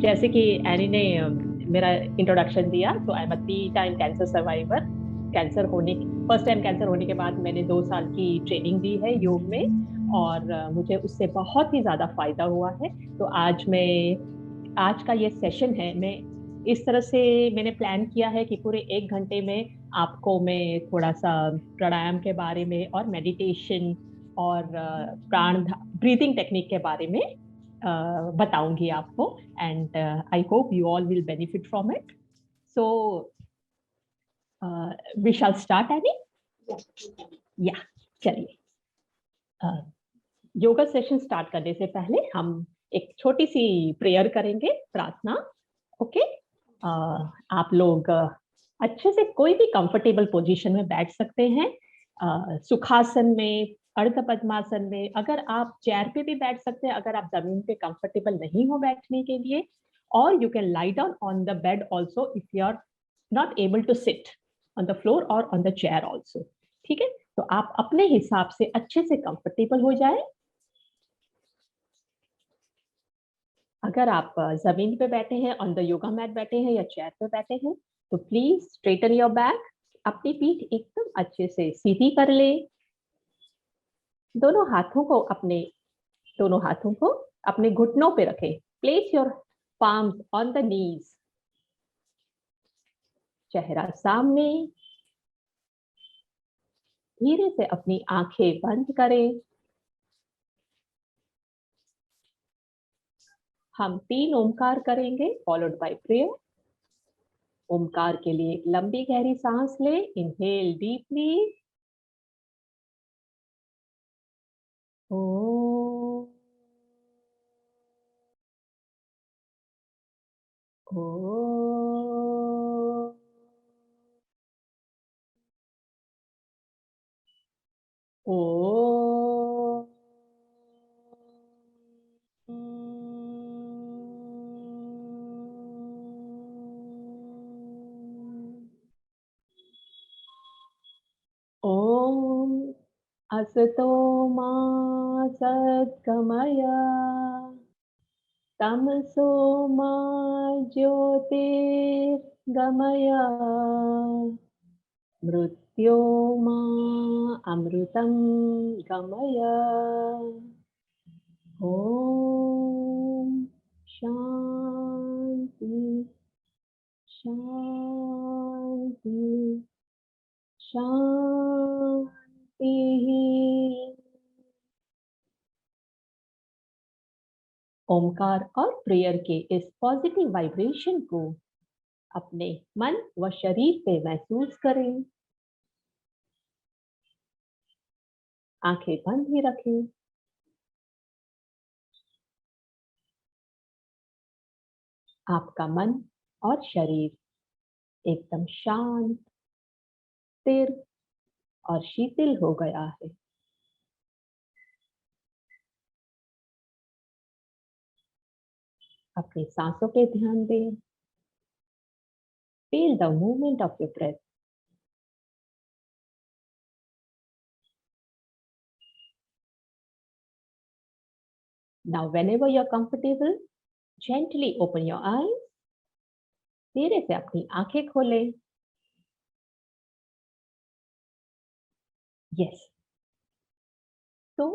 जैसे कि एनी ने मेरा इंट्रोडक्शन दिया, तो I am a 3 time cancer survivor. Cancer होने फर्स्ट टाइम कैंसर होने के बाद मैंने 2 साल की ट्रेनिंग दी है योग में, और मुझे उससे बहुत ही ज़्यादा फायदा हुआ है। तो आज का ये सेशन है, मैं इस तरह से मैंने प्लान किया है कि पूरे 1 घंटे में आपको मैं थोड़ा सा प्राणायाम के बारे में और मेडिटेशन और प्राण ब्रीदिंग टेक्निक के बारे में बताऊंगी आपको। And I hope you all will benefit from it. So we shall start any. या चलिए, योगा सेशन स्टार्ट करने से पहले हम एक छोटी सी प्रेयर करेंगे, प्रार्थना। ओके, आप लोग अच्छे से कोई भी कंफर्टेबल पोजीशन में बैठ सकते हैं, सुखासन में, अर्ध पद्मासन में। अगर आप चेयर पे भी बैठ सकते हैं, अगर आप जमीन पे कंफर्टेबल नहीं हो बैठने के लिए, और you can lie down on the bed also if you are not able to sit on the floor और ऑन द चेयर ऑल्सो। ठीक है, तो आप अपने हिसाब से अच्छे से कंफर्टेबल हो जाए। अगर आप जमीन पे बैठे हैं, ऑन द योगा मैट बैठे हैं या चेयर पे बैठे हैं, तो प्लीज स्ट्रेटन योर बैक। अपनी पीठ एकदम अच्छे से सीधी कर ले। दोनों हाथों को अपने घुटनों पे रखें। Place your palms on the knees. चेहरा सामने। धीरे से अपनी आंखें बंद करें। हम 3 ओमकार करेंगे, फॉलोड बाय प्रेयर। ओमकार के लिए एक लंबी गहरी सांस ले। Inhale deeply. ओ ओ ओ ओम असतो मा सद्गमय, तमसो मा ज्योतिर्गमय, मृत्योर्मा अमृतं गमय। ओम शांति शांति शांति। ओमकार और प्रेयर के इस पॉजिटिव वाइब्रेशन को अपने मन व शरीर पे महसूस करें। आंखें बंद ही रखें। आपका मन और शरीर एकदम शांत, स्थिर और शीतल हो गया है। अपनी सांसों पे ध्यान दें। Feel the movement of your breath. Now, whenever you're comfortable, gently open your eyes. धीरे से अपनी आंखें खोलें। यस, तो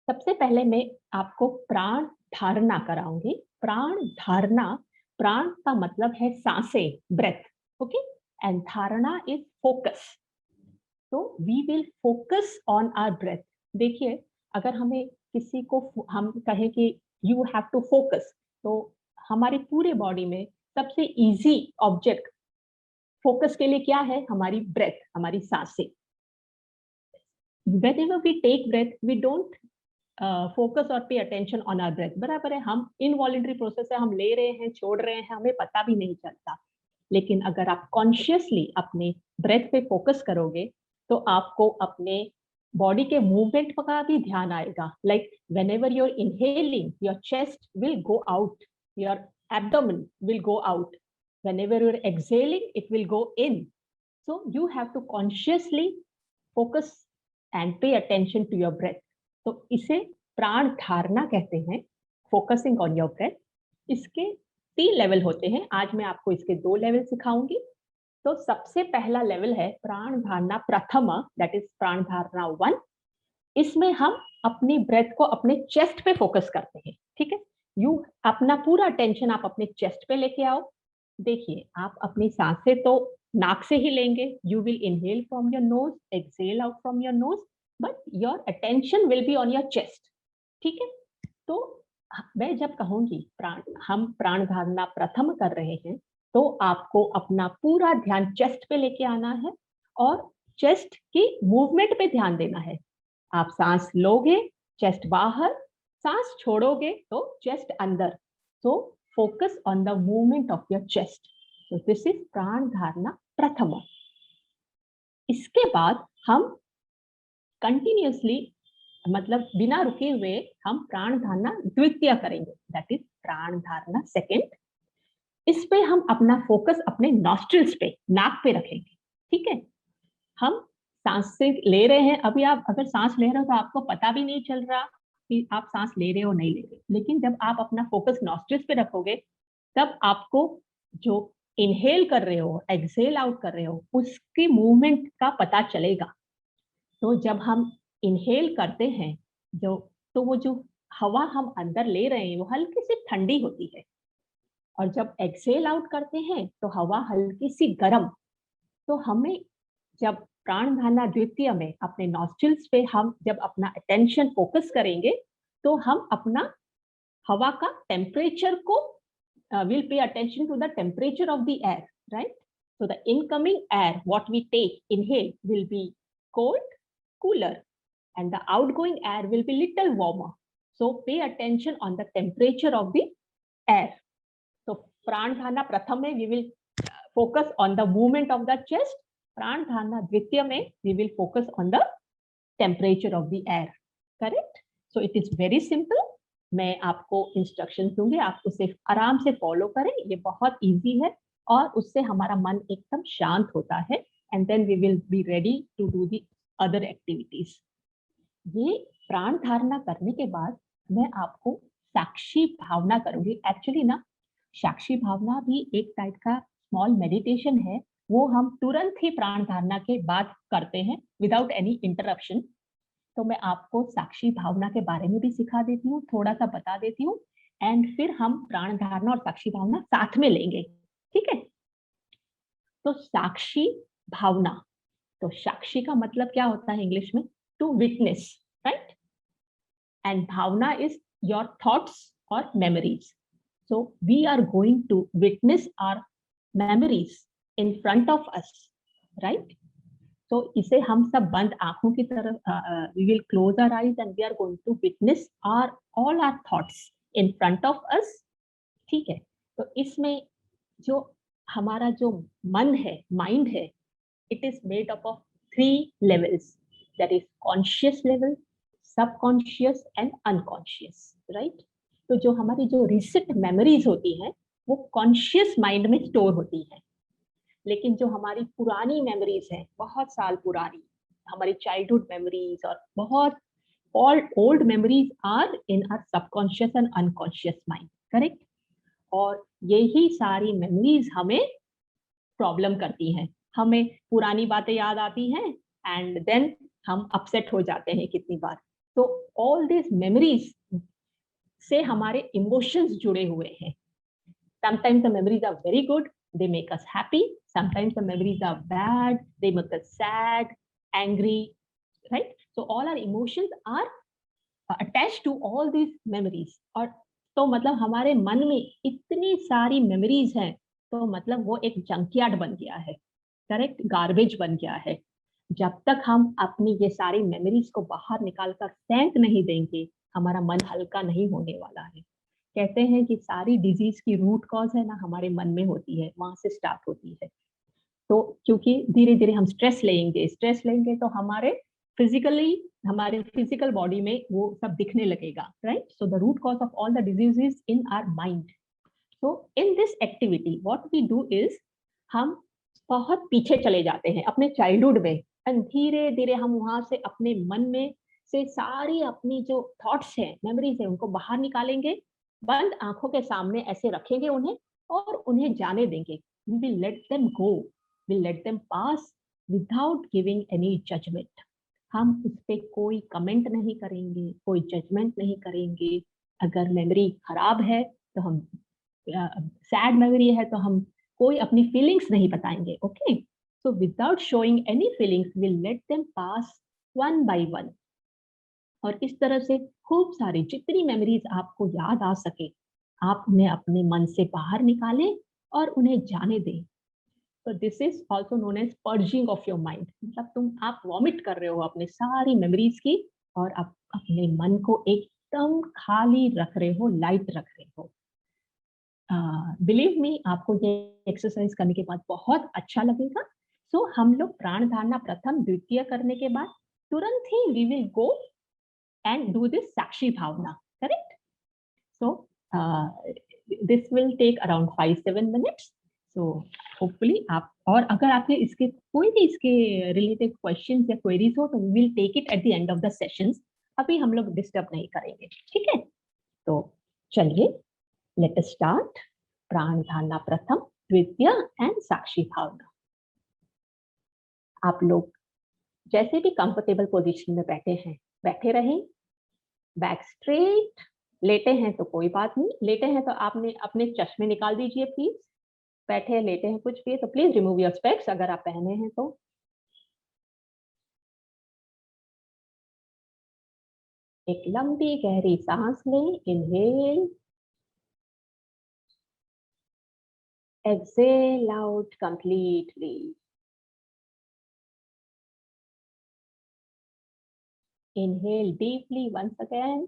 सबसे पहले मैं आपको प्राण धारणा कराऊंगी। प्राण धारणा, प्राण का मतलब है सांसें, breath. Okay, and dharana is focus. तो we will focus on our breath. देखिए, अगर हमें किसी को हम कहें कि यू हैव टू फोकस, तो हमारी पूरे बॉडी में सबसे इजी ऑब्जेक्ट फोकस के लिए क्या है? हमारी ब्रेथ, हमारी सांसें। whenever we take breath, we don't focus और pay attention on our breath. बराबर है, हम इनवॉलेंट्री प्रोसेस है, हम ले रहे हैं, छोड़ रहे हैं, हमें पता भी नहीं चलता। लेकिन अगर आप कॉन्शियसली अपने ब्रेथ पे फोकस करोगे, तो आपको अपने बॉडी के मूवमेंट का भी ध्यान आएगा। Like whenever you're inhaling, your chest will go out, your abdomen will go out. Whenever you're exhaling, it will go in. So you have to consciously focus and pay attention to your breath. तो इसे प्राण धारणा कहते हैं, focusing on your breath. इसके 3 level होते हैं। आज मैं आपको इसके 2 लेवल सिखाऊंगी। तो सबसे पहला लेवल है प्राण धारणा प्रथम, दैट इज प्राण धारणा 1। इसमें हम अपनी ब्रेथ को अपने चेस्ट पे फोकस करते हैं, ठीक है। यू अपना पूरा अटेंशन आप अपने चेस्ट पे लेके आओ। देखिए, आप अपनी सांसें तो नाक से ही लेंगे। You will inhale from your nose, exhale out from your nose, but your attention will be on your chest, ठीक है। तो मैं जब कहूंगी हम प्राण धारणा प्रथम कर रहे हैं, तो आपको अपना पूरा ध्यान चेस्ट पे लेके आना है और चेस्ट की मूवमेंट पे ध्यान देना है। आप सांस लोगे, चेस्ट बाहर, सांस छोड़ोगे तो चेस्ट अंदर। So focus on the movement of your chest. So this is प्राण धारणा प्रथम। इसके बाद हम कंटिन्यूअसली, मतलब बिना रुके हुए, हम प्राण धारणा द्वितीय करेंगे, दैट इज प्राण धारणा सेकेंड। इस पे हम अपना फोकस अपने नॉस्ट्रिल्स पे, नाक पे रखेंगे, ठीक है। हम सांस से ले रहे हैं, अभी आप अगर सांस ले रहे हो तो आपको पता भी नहीं चल रहा कि आप सांस ले रहे हो नहीं ले रहे, लेकिन जब आप अपना फोकस नॉस्ट्रिल्स पे रखोगे, तब आपको जो इनहेल कर रहे हो, एक्सहेल आउट कर रहे हो, उसकी मूवमेंट का पता चलेगा। तो जब हम इनहेल करते हैं, जो तो वो जो हवा हम अंदर ले रहे हैं वो हल्की सी ठंडी होती है, और जब एक्सहेल आउट करते हैं तो हवा हल्की सी गर्म। तो हमें जब प्राण धारणा द्वितीय में अपने नॉस्ट्रिल्स पे हम जब अपना अटेंशन फोकस करेंगे, तो हम अपना हवा का टेम्परेचर को will pay attention to the temperature of the air, right. So the incoming air what we take inhale will be cold, cooler, and the outgoing air will be little warmer. So pay attention on the temperature of the air. So प्राण धारणा प्रथम में we will focus on the movement of the chest. प्राण धारणा द्वितीय में we will focus on the temperature of the air. Correct? So it is very simple. मैं आपको इंस्ट्रक्शन दूंगी, आप उसे आराम से फॉलो करें। ये बहुत इजी है और उससे हमारा मन एकदम शांत होता है, and then we will be ready to do the other activities. ये प्राण धारणा करने के बाद मैं आपको साक्षी भावना करूंगी। एक्चुअली ना, साक्षी भावना भी एक टाइप का स्मॉल मेडिटेशन है। वो हम तुरंत ही प्राण धारणा के बाद करते हैं विदाउट एनी इंटरप्शन। तो मैं आपको साक्षी भावना के बारे में भी सिखा देती हूँ, थोड़ा सा बता देती हूँ, एंड फिर हम प्राण धारणा और साक्षी भावना साथ में लेंगे, ठीक है। तो साक्षी भावना, तो साक्षी का मतलब क्या होता है इंग्लिश में? To witness, right. एंड भावना इज योर थॉट्स और memories. So we are going to witness our memories in front of us, right. तो इसे हम सब बंद आंखों की तरफ, we will close our eyes and we are going to witness our all our thoughts in front of us, ठीक है। तो इसमें जो हमारा जो मन है, माइंड है, it is made up of 3 levels, that is conscious level, subconscious and unconscious, right। तो जो हमारी जो रिसेंट मेमोरीज होती हैं वो कॉन्शियस माइंड में स्टोर होती है, लेकिन जो हमारी पुरानी मेमोरीज हैं, बहुत साल पुरानी, हमारी चाइल्डहुड मेमोरीज और बहुत old memories are in our subconscious and unconscious mind, correct. और यही सारी मेमोरीज हमें प्रॉब्लम करती हैं। हमें पुरानी बातें याद आती हैं एंड देन हम अपसेट हो जाते हैं कितनी बार। तो ऑल दिस मेमोरीज से हमारे इमोशंस जुड़े हुए हैं। Sometimes the memories are very good, they make us happy. Sometimes the memories are bad, they make us sad, angry, right? So all our emotions are attached to all these memories. और तो मतलब हमारे मन में इतनी सारी memories हैं, तो मतलब वो एक जंकयार्ड बन गया है, करेक्ट, गार्बेज बन गया है। जब तक हम अपनी ये सारी मेमोरीज को बाहर निकाल कर फेंक नहीं देंगे, हमारा मन हल्का नहीं होने वाला है। कहते हैं कि सारी डिजीज की रूट कॉज है ना हमारे मन में होती है, वहां से स्टार्ट होती है। तो क्योंकि धीरे धीरे हम स्ट्रेस लेंगे तो हमारे फिजिकल बॉडी में वो सब दिखने लगेगा, right. So the root cause of all the diseases in our mind. So in this activity what we do is, हम बहुत पीछे चले जाते हैं अपने चाइल्डहुड में, एंड धीरे धीरे हम वहां से अपने मन में से सारी अपनी जो थॉट्स हैं, मेमोरीज है, उनको बाहर निकालेंगे। बंद आंखों के सामने ऐसे रखेंगे उन्हें और उन्हें जाने देंगे। We will let them go, will let them pass without giving any judgement. हम उस पर कोई कमेंट नहीं करेंगे, कोई जजमेंट नहीं करेंगे। अगर मेमोरी खराब है तो हम, सैड मेमोरी है तो हम कोई अपनी फीलिंग्स नहीं बताएंगे। Okay, so without showing any feelings will let them pass one by one. और इस तरह से खूब सारी जितनी मेमोरीज आपको याद आ सके, आप उन्हें अपने मन से बाहर निकालें और उन्हें जाने दें। तो this is also known as purging of your mind. मतलब आप वॉमिट कर रहे हो अपने सारी मेमोरीज की, और आप अपने मन को एकदम खाली रख रहे हो, लाइट रख रहे हो। बिलीव मी, आपको ये एक्सरसाइज करने के बाद बहुत अच्छा लगेगा। सो हम लोग प्राण धारणा प्रथम द्वितीय करने के बाद तुरंत ही we will go and do this Sakshi Bhavana, correct? So this will take around 5-7 minutes. So hopefully आप, और अगर आपके इसके कोई भी इसके रिलेटेड क्वेश्चन या क्वेरीज हो तो we will take it at the end of the sessions. अभी हम लोग डिस्टर्ब नहीं करेंगे, ठीक है? तो चलिए, let us start प्राण धारणा प्रथम द्वितीय एंड साक्षी भावना। आप लोग जैसे भी कंफर्टेबल पोजीशन में बैठे हैं, बैठे रहें, बैक स्ट्रेट। लेटे हैं तो कोई बात नहीं, लेटे हैं तो आपने अपने चश्मे निकाल दीजिए प्लीज। बैठे लेटे हैं कुछ भी तो प्लीज रिमूव योर स्पेक्स अगर आप पहने हैं तो। एक लंबी गहरी सांस लें, inhale, exhale out completely. Inhale deeply once again.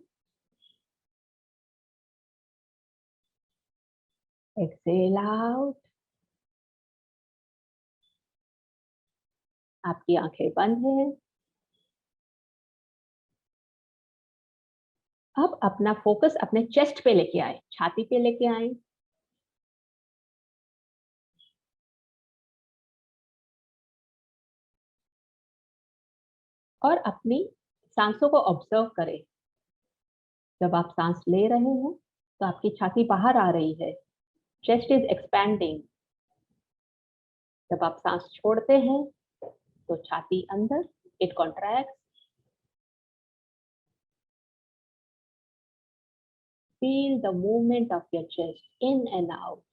Exhale out. आपकी आंखें बंद हैं। अब अपना फोकस अपने चेस्ट पे लेके आए, छाती पे लेके आए। और अपनी सांसों को ऑब्जर्व करें। जब आप सांस ले रहे हैं तो आपकी छाती बाहर आ रही है, चेस्ट इज एक्सपैंडिंग। जब आप सांस छोड़ते हैं तो छाती अंदर, it contract. Feel the movement of your chest in and out.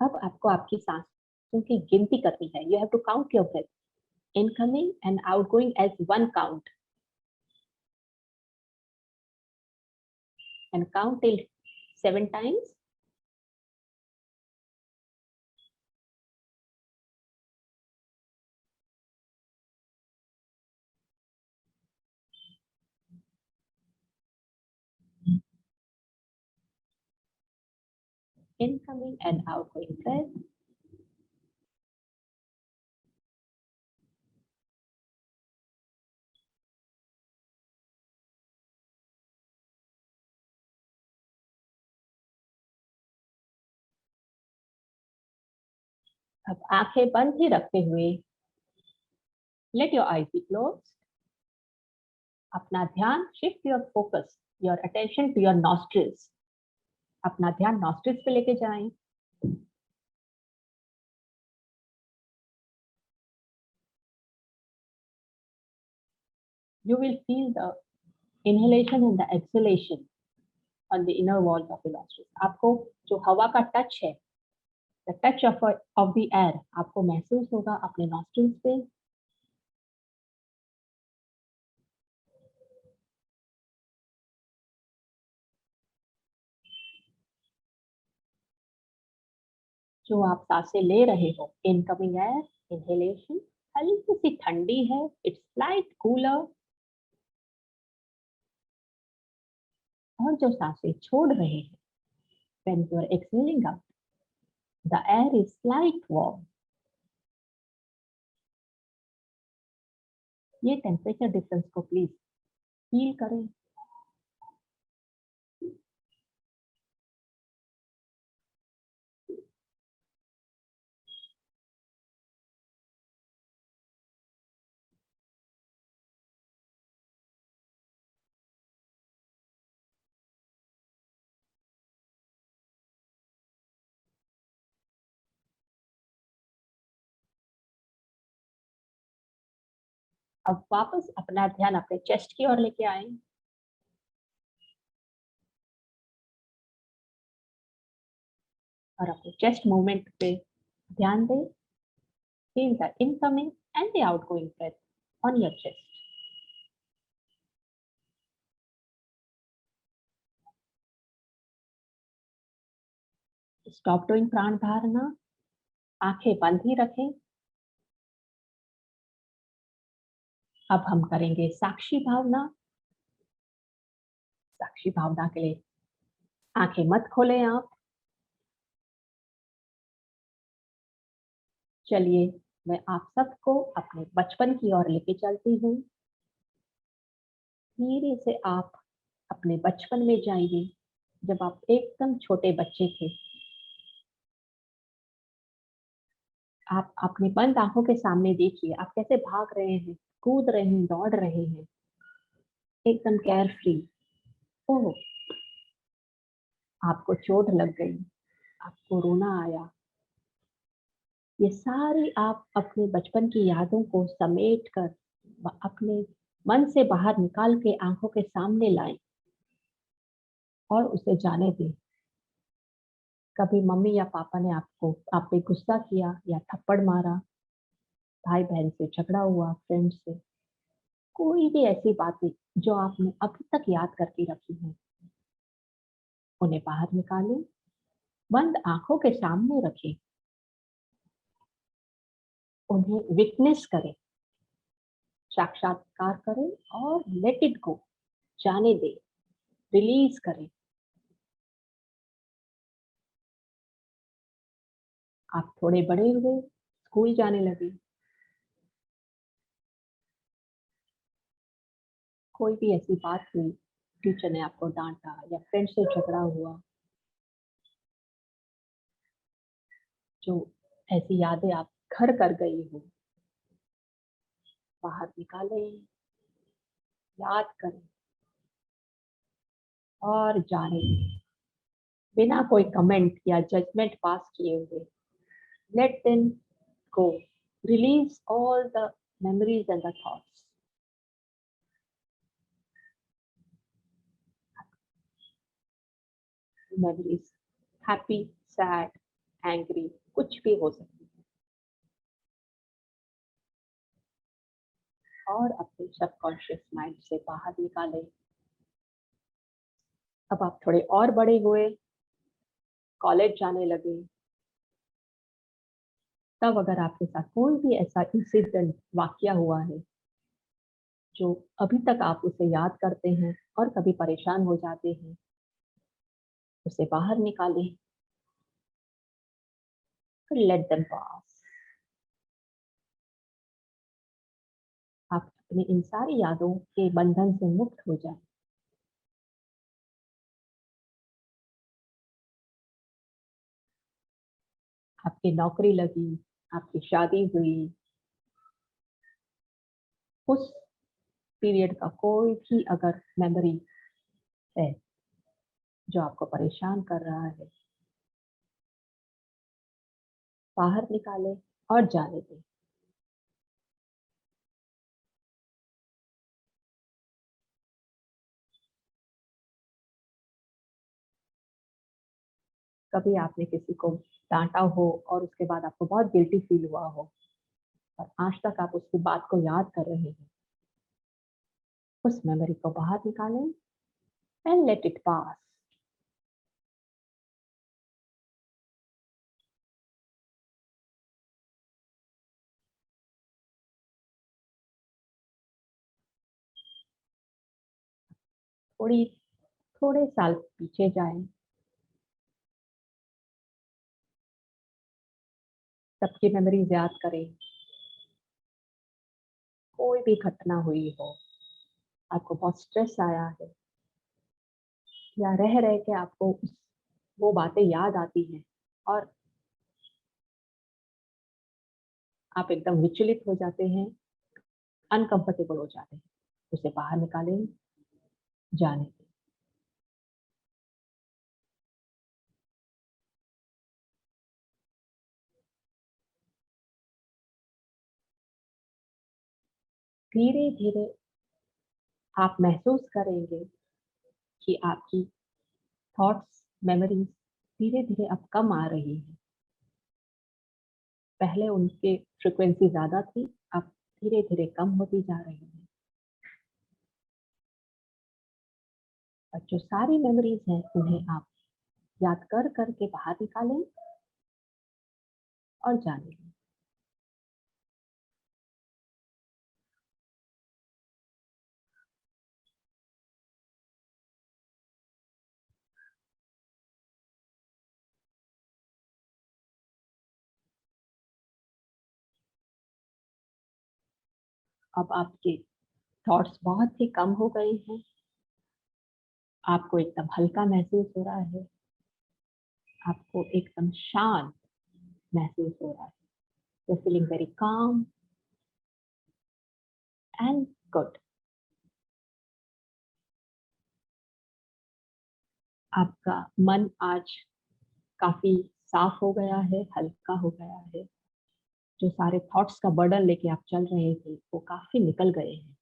अब आपको आपकी सांसों की गिनती करनी है। You have to count your breath, incoming and outgoing as one count, and count till 7 times. Incoming and outgoing breath. अब आंखें बंद ही रखते हुए let your eyes be closed. अपना ध्यान, shift your focus, your attention to your nostrils. अपना ध्यान nostrils पे लेके जाएं। You will feel the inhalation and the exhalation on the inner wall of the nostrils. आपको जो हवा का टच है, the touch of the air आपको महसूस होगा अपने nostrils पे। जो आप सांसें ले रहे हो, इनकमिंग एयर, इनहेलेशन हल्की सी ठंडी है, इट्स लाइट कूलर। और जो सांसें छोड़ रहे हैं, when you are exhaling out, the air is slight warm. ये टेम्परेचर डिफरेंस को प्लीज फील करें। अब वापस अपना ध्यान अपने चेस्ट की ओर लेके आए और अपने चेस्ट मूवमेंट पे ध्यान दें। Feel the incoming and the outgoing breath on your chest. Stop doing प्राण धारणा, आंखें बंद ही रखें। अब हम करेंगे साक्षी भावना। साक्षी भावना के लिए आंखें मत खोलें आप। चलिए, मैं आप सबको अपने बचपन की ओर लेके चलती हूँ। धीरे से आप अपने बचपन में जाइए, जब आप एकदम छोटे बच्चे थे। आप अपने बंद आंखों के सामने देखिए, आप कैसे भाग रहे हैं, कूद रहे हैं, दौड़ रहे हैं, एकदम केयर फ्री। ओह, आपको चोट लग गई, आपको रोना आया। ये सारी आप अपने बचपन की यादों को समेट कर अपने मन से बाहर निकाल के आंखों के सामने लाएं और उसे जाने दें। कभी मम्मी या पापा ने आपको आप पे गुस्सा किया या थप्पड़ मारा, भाई बहन से झगड़ा हुआ, फ्रेंड से, कोई भी ऐसी बातें जो आपने अभी तक याद करके रखी हैं, उन्हें बाहर निकालें, बंद आंखों के सामने रखें, उन्हें विटनेस करें, साक्षात्कार करें और लेट इट गो, जाने दें, रिलीज करें। आप थोड़े बड़े हुए, स्कूल जाने लगे, कोई भी ऐसी बात हुई, टीचर ने आपको डांटा या फ्रेंड से झगड़ा हुआ, जो ऐसी यादें आप घर कर गई हो, बाहर निकालें, याद करें और जाने दें, बिना कोई कमेंट या जजमेंट पास किए हुए। Late them go, release all the memories and the thoughts. Memories, happy, sad, angry, कुछ भी हो सकती है और अपने सबकॉन्शियस माइंड से बाहर निकालें। अब आप थोड़े और बड़े हुए, कॉलेज जाने लगे, तब अगर आपके साथ कोई भी ऐसा इंसिडेंट वाकया हुआ है जो अभी तक आप उसे याद करते हैं और कभी परेशान हो जाते हैं, उसे बाहर निकालें, फिर लेट देम पास। आप अपनी इन सारी यादों के बंधन से मुक्त हो जाए। आपकी नौकरी लगी, आपकी शादी हुई, उस पीरियड का कोई भी अगर मेमोरी है जो आपको परेशान कर रहा है, बाहर निकालें और जाने दें। कभी आपने किसी को डांटा हो और उसके बाद आपको बहुत गिल्टी फील हुआ हो और आज तक आप उसकी बात को याद कर रहे हैं, उस मेमोरी को बाहर निकालें एंड लेट इट पास। थोड़ी थोड़े साल पीछे जाएं, सबकी मेमोरीज याद करें। कोई भी घटना हुई हो, आपको बहुत स्ट्रेस आया है या रह रह के आपको वो बातें याद आती हैं और आप एकदम विचलित हो जाते हैं, अनकंफर्टेबल हो जाते हैं, उसे बाहर निकालें, जाने दें। धीरे धीरे आप महसूस करेंगे कि आपकी थॉट्स, मेमोरीज धीरे धीरे अब कम आ रही है। पहले उनकी फ्रीक्वेंसी ज्यादा थी, अब धीरे धीरे कम होती जा रही है। और जो सारी मेमोरीज हैं उन्हें आप याद कर करके बाहर निकालें और जाने दें। अब आपके थॉट्स बहुत ही कम हो गए हैं। आपको एकदम हल्का महसूस हो रहा है। आपको एकदम शांत महसूस हो रहा है। You're feeling very calm and good. आपका मन आज काफी साफ हो गया है, हल्का हो गया है। जो सारे थॉट्स का बर्डन लेके आप चल रहे थे वो काफी निकल गए हैं।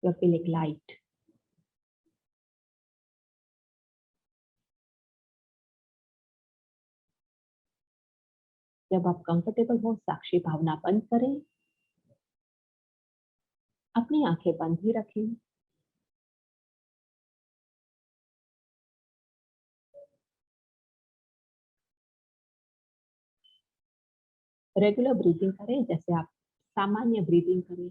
You're feeling light. जब आप कंफर्टेबल हो, साक्षी भावना बंद करें। अपनी आंखें बंद ही रखें। रेगुलर ब्रीथिंग करें, जैसे आप सामान्य ब्रीथिंग करें।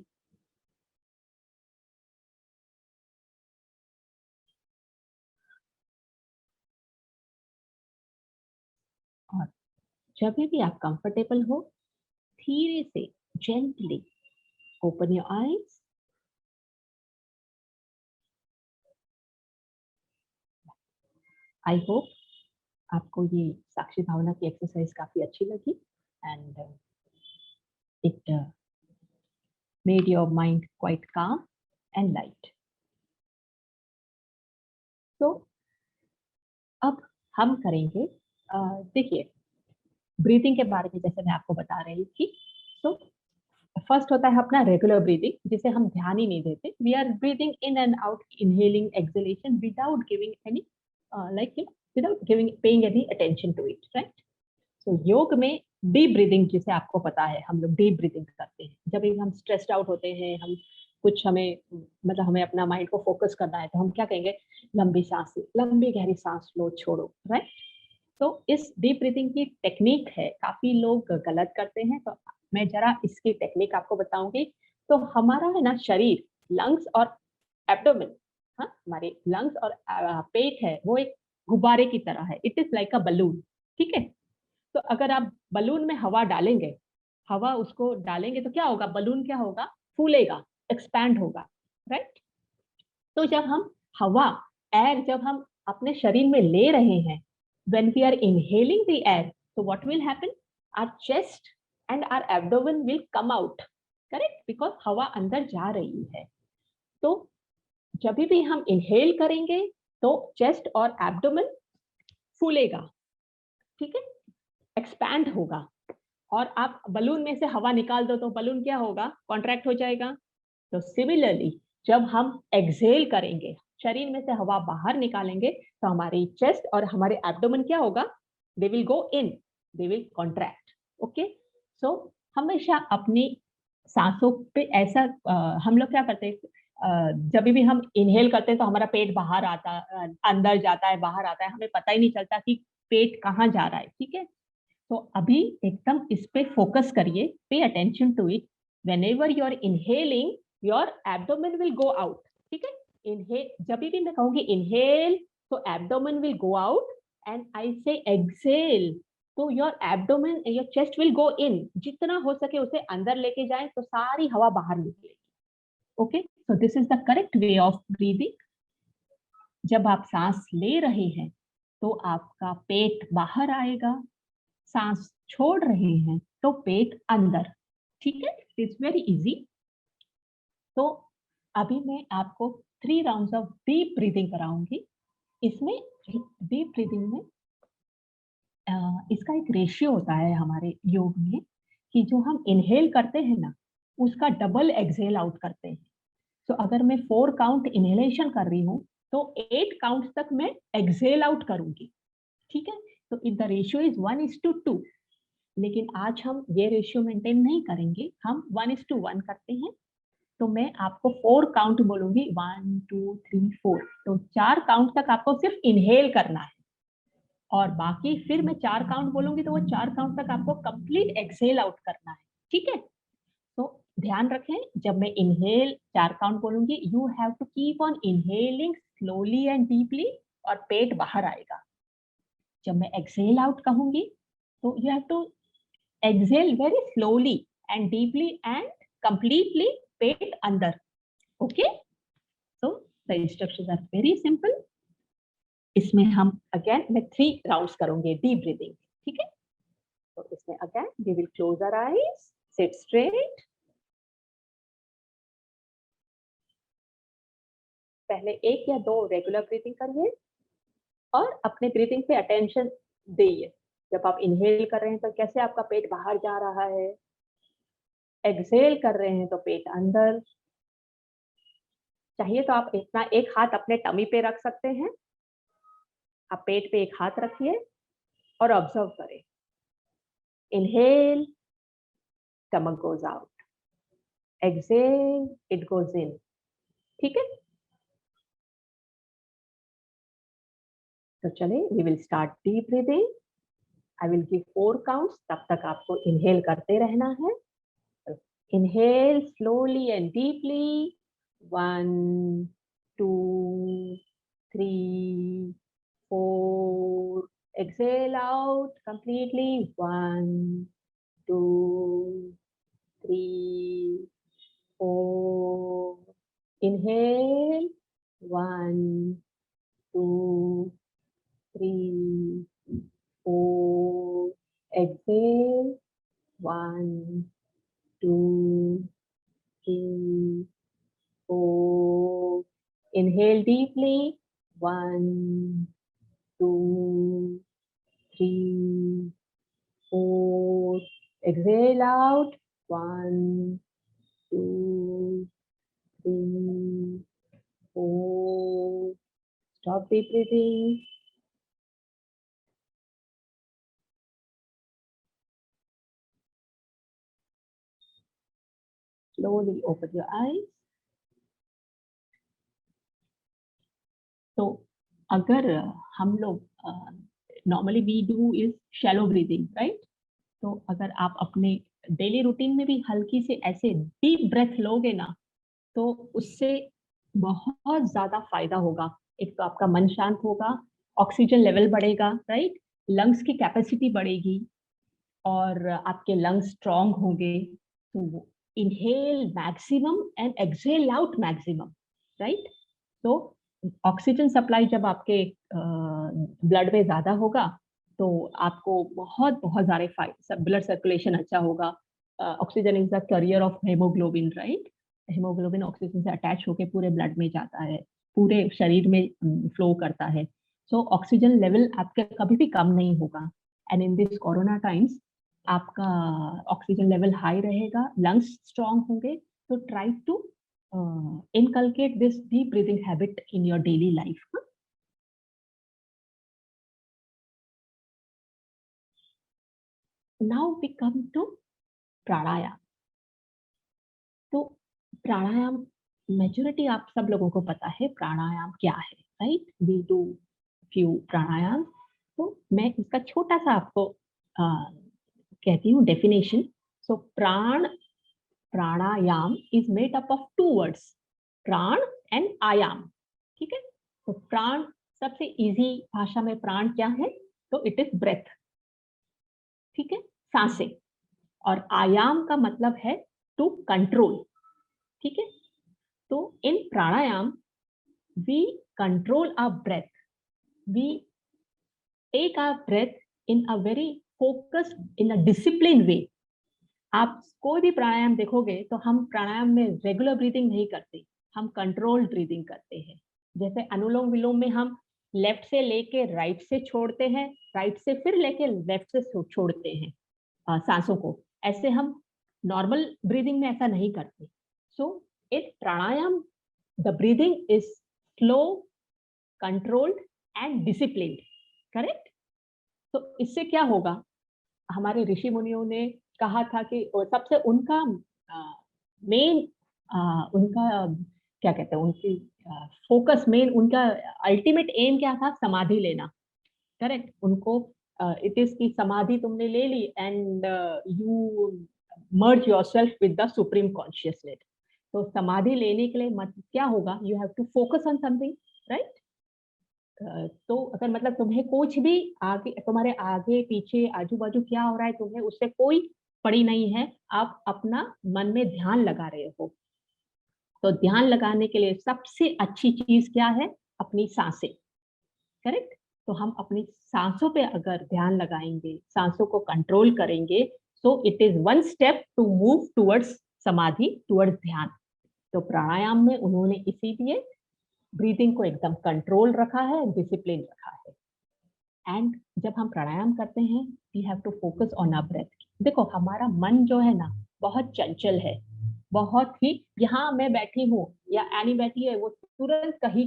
और जब भी आप कंफर्टेबल हो, धीरे से gently open your eyes. I hope आपको ये साक्षी भावना की एक्सरसाइज काफी अच्छी लगी and it made your mind quite calm and light. तो अब हम करेंगे, देखिए, ब्रीथिंग के बारे में जैसे मैं आपको बता रही थी। तो फर्स्ट होता है अपना रेगुलर ब्रीथिंग, जिसे हम ध्यान ही नहीं देते। We are breathing in and out, inhaling, exhalation without giving any without giving paying any attention to it, right? तो योग में डीप ब्रीदिंग, जिसे आपको पता है, हम लोग डीप ब्रीदिंग करते हैं जब भी हम स्ट्रेस्ड आउट होते हैं। हम कुछ हमें मतलब हमें अपना माइंड को फोकस करना है तो हम क्या कहेंगे, लंबी सांस, लंबी गहरी सांस लो, छोड़ो, राइट? तो इस डीप ब्रीथिंग की टेक्निक है, काफी लोग गलत करते हैं, तो मैं जरा इसकी टेक्निक आपको बताऊंगी। तो हमारा है ना शरीर, लंग्स और एब्डोमेन, हाँ, हमारे लंग्स और पेट है वो एक गुब्बारे की तरह है। It is like a balloon, ठीक है? तो अगर आप बलून में हवा डालेंगे, हवा उसको डालेंगे तो क्या होगा, बलून क्या होगा, फूलेगा, एक्सपैंड होगा, राइट? तो जब हम हवा, एयर जब हम अपने शरीर में ले रहे हैं, when we are inhaling the air, so what will happen, our chest and our abdomen will come out, correct? Because हवा अंदर जा रही है। तो जब भी हम इनहेल करेंगे तो चेस्ट और एब्डोमेन फूलेगा, ठीक है, एक्सपैंड होगा। और आप बलून में से हवा निकाल दो तो बलून क्या होगा, कॉन्ट्रैक्ट हो जाएगा। तो सिमिलरली जब हम एक्सहेल करेंगे, शरीर में से हवा बाहर निकालेंगे, तो हमारी चेस्ट और हमारे एब्डोमेन क्या होगा, they will go in, they will contract. Okay, so हमेशा अपनी सांसों पे ऐसा हम लोग क्या करते हैं, जब भी हम इनहेल करते हैं तो हमारा पेट बाहर आता, अंदर जाता है, बाहर आता है, हमें पता ही नहीं चलता कि पेट कहाँ जा रहा है, ठीक है? तो अभी एकदम इस पे फोकस करिए, pay attention to it. Whenever you are inhaling, your abdomen will go out, ठीक है? इनहेल, जब भी मैं कहूंगी इनहेल तो abdomen will go out, and I say exhale तो your abdomen, your chest will go in. जितना हो सके उसे अंदर लेके जाएं तो सारी हवा बाहर निकलेगी। Okay, so this is the correct way of breathing. जब आप सांस ले रहे हैं तो आपका पेट बाहर आएगा, सांस छोड़ रहे हैं तो पेट अंदर, ठीक है? It's very easy. तो अभी मैं आपको 3 राउंड्स ऑफ डीप ब्रीदिंग कराऊंगी। इसमें डीप ब्रीदिंग में इसका एक रेशियो होता है हमारे योग में, कि जो हम इनहेल करते हैं ना, उसका डबल एक्सहेल आउट करते हैं। तो अगर मैं 4 काउंट इनहेलेशन कर रही हूँ, तो 8 काउंट तक मैं एक्सहेल आउट करूंगी। ठीक है, तो इन द रेशियो इज 1:2। लेकिन आज हम ये रेशियो मेंटेन नहीं करेंगे, हम 1:1 करते हैं। तो मैं आपको 4 काउंट बोलूंगी, 1 2 3 4। तो 4 काउंट तक आपको सिर्फ इनहेल करना है, और बाकी फिर मैं 4 काउंट बोलूंगी तो वो 4 काउंट तक आपको कंप्लीट एक्सहेल आउट करना है। ठीक है, तो ध्यान रखें, जब मैं इनहेल 4 काउंट बोलूंगी, you have to keep on inhaling slowly and deeply, और पेट बाहर आएगा। जब मैं एक्सहेल आउट कहूंगी, तो you have to exhale very slowly and deeply and completely, पेट अंदर। Okay, so the instructions are very simple. इसमें हम अगेन मैं 3 राउंड्स करूंगी डीप ब्रीदिंग। ठीक है, तो इसमें again we will close our eyes, sit straight. पहले 1 या 2 रेगुलर ब्रीदिंग करिए और अपने ब्रीदिंग पे अटेंशन दीजिए। जब आप इनहेल कर रहे हैं तो कैसे आपका पेट बाहर जा रहा है, एक्सहेल कर रहे हैं तो पेट अंदर। चाहिए तो आप इतना एक हाथ अपने टमी पे रख सकते हैं, आप पेट पे एक हाथ रखिए और ऑब्जर्व करें। Inhale, stomach goes out, exhale, it goes in. ठीक है, तो चलिए we will start deep breathing. I will give 4 counts, तब तक आपको इनहेल करते रहना है। Inhale slowly and deeply, 1 2 3 4। Exhale out completely, 1 2 3 4। Inhale, 1 2 3 4। Exhale, 1 2 3 4। Inhale deeply, 1 2 3 4। Exhale out, 1 2 3 4। Stop deep breathing. Slowly open your eyes. तो अगर हम लोग normally we do is shallow breathing, right? तो अगर आप अपने डेली रूटीन में भी हल्की से ऐसे डीप ब्रेथ लोगे ना, तो उससे बहुत ज्यादा फायदा होगा। एक तो आपका मन शांत होगा, ऑक्सीजन लेवल बढ़ेगा, राइट? लंग्स की कैपेसिटी बढ़ेगी और आपके लंग्स स्ट्रांग होंगे। तो inhale maximum and exhale out maximum, right? तो ऑक्सीजन सप्लाई जब आपके ब्लड में ज्यादा होगा, तो आपको बहुत बहुत सारे ब्लड सर्कुलेशन अच्छा होगा। Oxygen is the carrier of haemoglobin, right? Haemoglobin oxygen से अटैच होकर पूरे ब्लड में जाता है, पूरे शरीर में फ्लो करता है। सो ऑक्सीजन लेवल आपके कभी भी कम नहीं होगा। And in this corona times आपका ऑक्सीजन लेवल हाई रहेगा, लंग्स स्ट्रांग होंगे। तो try to inculcate this deep breathing habit in your daily life. Now we come to pranayam. तो प्राणायाम मेजोरिटी आप सब लोगों को पता है प्राणायाम क्या है, राइट? वी डू फ्यू प्राणायाम। तो मैं इसका छोटा सा आपको कहती हूँ definition. So pranayama is made up of 2 words, प्राण एंड आयाम। ठीक है, तो प्राण सबसे इजी भाषा में प्राण क्या है? तो इट इज ब्रेथ। ठीक है, सांसें। और आयाम का मतलब है टू कंट्रोल। ठीक है, तो in pranayama we control our breath, we take our breath in a very focused, in a discipline way. आप कोई भी प्राणायाम देखोगे तो हम प्राणायाम में रेगुलर ब्रीदिंग नहीं करते, हम कंट्रोल्ड ब्रीदिंग करते हैं। जैसे अनुलोम विलोम में हम लेफ्ट से लेके राइट से छोड़ते हैं, राइट से फिर लेके लेफ्ट से छोड़ते हैं सांसों को। ऐसे हम नॉर्मल ब्रीदिंग में ऐसा नहीं करते. So in pranayama the breathing is slow, controlled and disciplined. Correct. तो इससे क्या होगा, हमारे ऋषि मुनियों ने कहा था कि सबसे उनका मेन उनका क्या कहते हैं, उनकी फोकस, मेन उनका अल्टीमेट एम क्या था, समाधि लेना. करेक्ट. उनको इट इज की समाधि तुमने ले ली and you merge yourself with the supreme consciousness. तो समाधि लेने के लिए क्या होगा, you have to focus on something. Right. तो अगर मतलब तुम्हें कुछ भी आगे, तुम्हारे आगे पीछे आजू बाजू क्या हो रहा है, तुम्हें उससे कोई पड़ी नहीं है, आप अपना मन में ध्यान लगा रहे हो. तो ध्यान लगाने के लिए सबसे अच्छी चीज क्या है, अपनी सांसें. करेक्ट. तो हम अपनी सांसों पे अगर ध्यान लगाएंगे, सांसों को कंट्रोल करेंगे, so it is one step to move towards समाधि, टुवर्ड्स ध्यान. तो प्राणायाम में उन्होंने इसीलिए ब्रीदिंग को एकदम कंट्रोल रखा है, डिसिप्लिन रखा है. एंड जब हम प्राणायाम करते हैं, we have to focus on our breath. देखो हमारा मन जो है ना, बहुत चंचल है, बहुत ही, यहाँ मैं बैठी हूँ या एनी बैठी है, वो तुरंत कहीं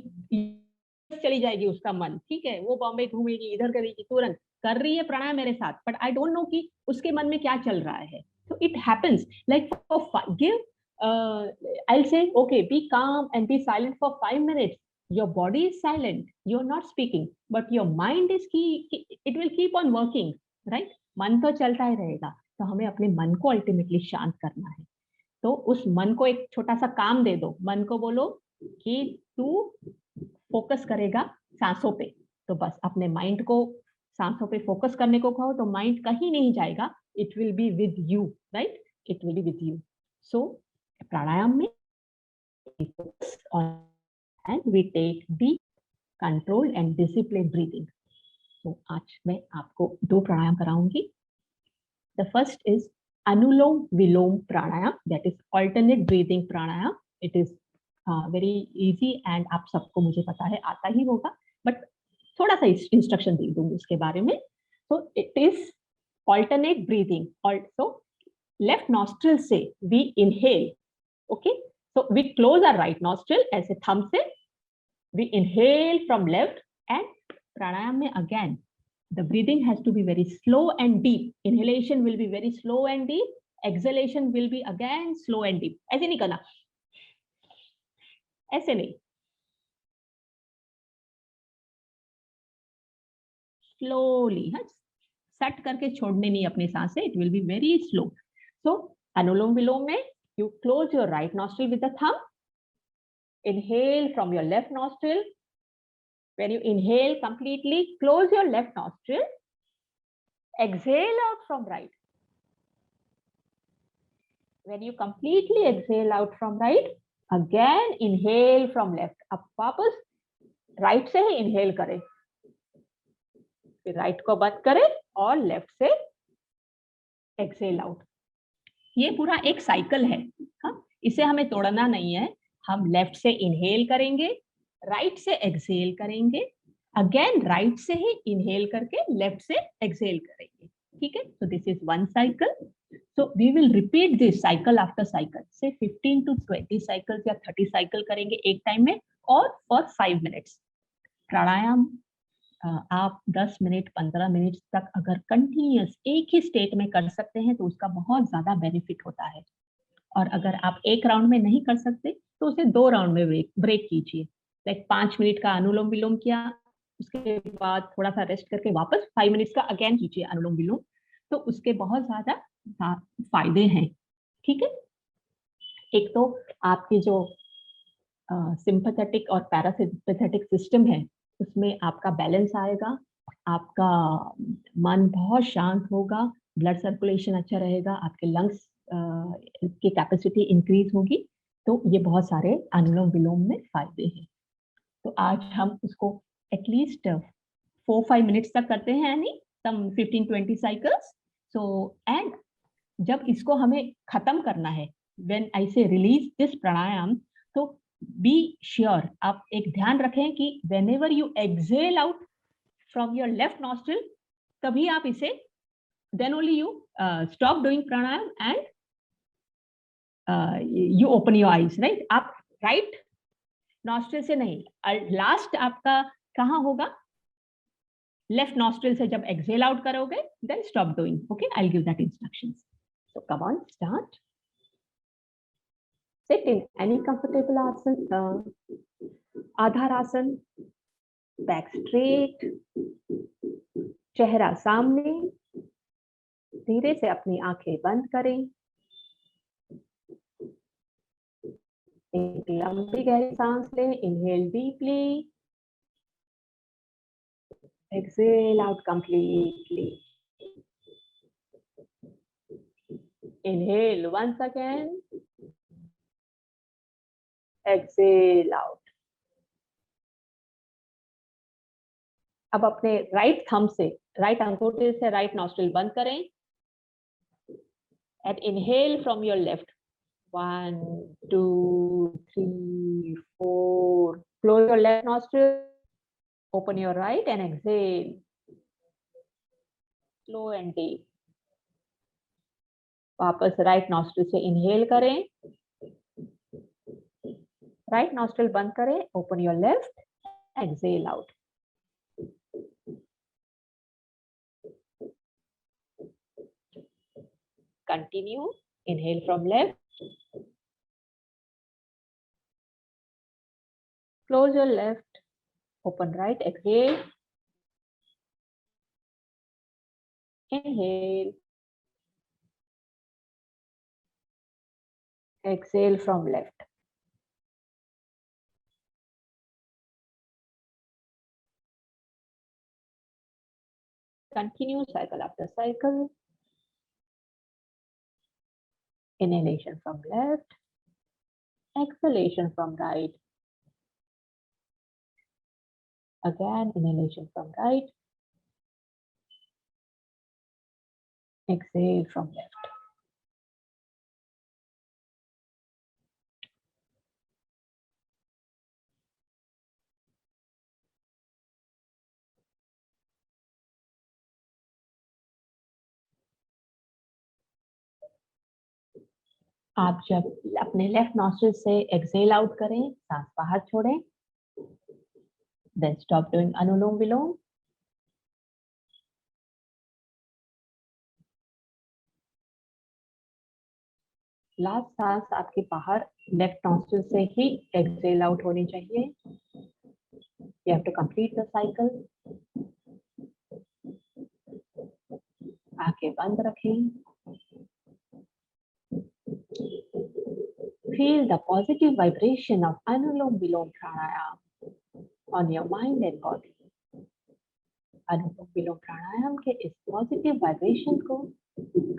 चली जाएगी उसका मन. ठीक है, वो बॉम्बे घूमेगी, इधर करेगी, तुरंत कर रही है प्राणायाम मेरे साथ, बट आई डोंट नो कि उसके मन में क्या चल रहा है. तो it happens like give I'll say, okay, be calm and be silent for 5 minutes. Your body is silent. You're not speaking, but your mind is it will keep on working, right? मन तो चलता ही रहेगा. तो हमें अपने मन को ultimately शांत करना है. तो उस मन को एक छोटा सा काम दे दो. मन को बोलो कि तू फोकस करेगा सांसों पे. तो बस अपने माइंड को सांसों पे फोकस करने को कहो, तो माइंड कहीं नहीं जाएगा. It will be with you. Right. It will be with you. So pranayama में focus on and we take deep, controlled and disciplined breathing. तो आज मैं आपको 2 प्राणायाम कराऊंगी. The first is Anulom Vilom Pranayam, that is alternate breathing pranayam. It is very easy and आप सबको मुझे पता है आता ही होगा, but थोड़ा सा इंस्ट्रक्शन दे दूंगी उसके बारे में. So it is alternate breathing. Also left nostril से we inhale. Okay. So we close our right nostril ऐसे thumb से, we inhale from left, and pranayam में again the breathing has to be very slow and deep. Inhalation will be very slow and deep. Exhalation will be again slow and deep. ऐसे नहीं करना, ऐसे नहीं, slowly. हाँ, सट करके छोड़ने नहीं अपनी सांसें. It will be very slow. So अनुलोम विलोम में you close your right nostril with the thumb. Inhale from your left nostril. When you inhale completely, close your left nostril. Exhale out from right. When you completely exhale out from right, again inhale from left. अब वापस right से ही inhale करें, फिर right को बंद करें और left से exhale out. ये पूरा एक साइकिल है. हाँ, इसे हमें तोड़ना नहीं है. हम लेफ्ट से इनहेल करेंगे, राइट से एक्सहेल करेंगे, अगेन राइट से ही इनहेल करके लेफ्ट से एक्सहेल करेंगे. ठीक है. So this is one cycle. So we will repeat this cycle after cycle. से 15 to 20 साइकिल या 30 साइकिल करेंगे एक टाइम में, और फॉर 5 मिनट्स. प्राणायाम आप 10 मिनट 15 मिनट तक अगर कंटिन्यूअस एक ही स्टेट में कर सकते हैं, तो उसका बहुत ज्यादा बेनिफिट होता है. और अगर आप एक राउंड में नहीं कर सकते, तो उसे 2 राउंड में ब्रेक कीजिए. लाइक 5 मिनट का अनुलोम विलोम किया, उसके बाद थोड़ा सा रेस्ट करके वापस 5 मिनट्स का अगेन कीजिए अनुलोम विलोम. तो उसके बहुत ज्यादा फायदे हैं. ठीक है. एक तो आपकी जो सिंपैथेटिक और पैरासिम्पैथेटिक सिस्टम है, उसमें आपका बैलेंस आएगा, आपका मन बहुत शांत होगा, ब्लड सर्कुलेशन अच्छा रहेगा, आपके लंग्स की कैपेसिटी इंक्रीज होगी. तो ये बहुत सारे अनुलोम विलोम में फायदे हैं. तो आज हम उसको एटलीस्ट 4-5 मिनट्स तक करते हैं, यानी सम 15-20 साइकिल्स. सो एंड जब इसको हमें खत्म करना है, व्हेन आई से रिलीज दिस प्राणायाम, तो बी श्योर, आप एक ध्यान रखें कि whenever you exhale out from your left nostril, तभी आप इसे then only you stop doing pranayam and you open your eyes, right? आप right nostril से नहीं, last आपका कहाँ होगा? Left nostril से जब exhale out करोगे, then stop doing. Okay, I'll give that instructions. So come on, start. Sit in any comfortable asana, Adharasana, back straight, चेहरा सामने, धीरे से अपनी आंखें बंद करें, एक लंबी गहरी सांस लें, inhale deeply, exhale out completely. Inhale once again, exhale out. अब अपने राइट थंब से, राइट अंगूठे से राइट नॉस्ट्रिल बंद करें and inhale from your left. 1, 2, 3, 4. Close your left nostril, open your right and exhale. Slow and deep. वापस right nostril से inhale करें, राइट नॉस्ट्रिल बंद करें, open your left, exhale out. Continue. Inhale from left. Close your left. Open right. Exhale. Inhale. Exhale from left. Continue cycle after cycle. Inhalation from left. Exhalation from right. Again, inhalation from right. Exhale from left. आप जब अपने left nostril से exhale out करें, सांस बाहर छोड़ें, then stop doing अनुलोम विलोम. Last सांस आपके बाहर लेफ्ट नॉस्ट्रिल से ही एक्सहेल आउट होनी चाहिए. You have to complete the cycle. आंखें बंद रखें. Feel the positive vibration of Anulom Vilom Pranayam on your mind and body. अनुलोम विलोम प्राणायाम के इस पॉजिटिव वाइब्रेशन को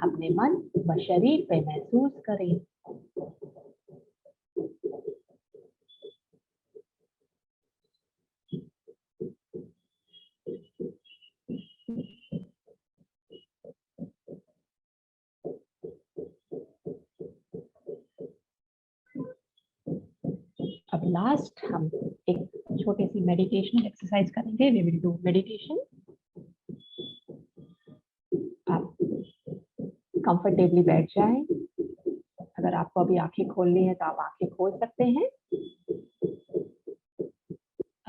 अपने मन व शरीर पे महसूस करें. अब लास्ट हम एक छोटी सी मेडिटेशन एक्सरसाइज करेंगे. We will do meditation. आप कंफर्टेबली बैठ जाएं. अगर आपको अभी आंखें खोलनी है तो आप आंखें खोल सकते हैं.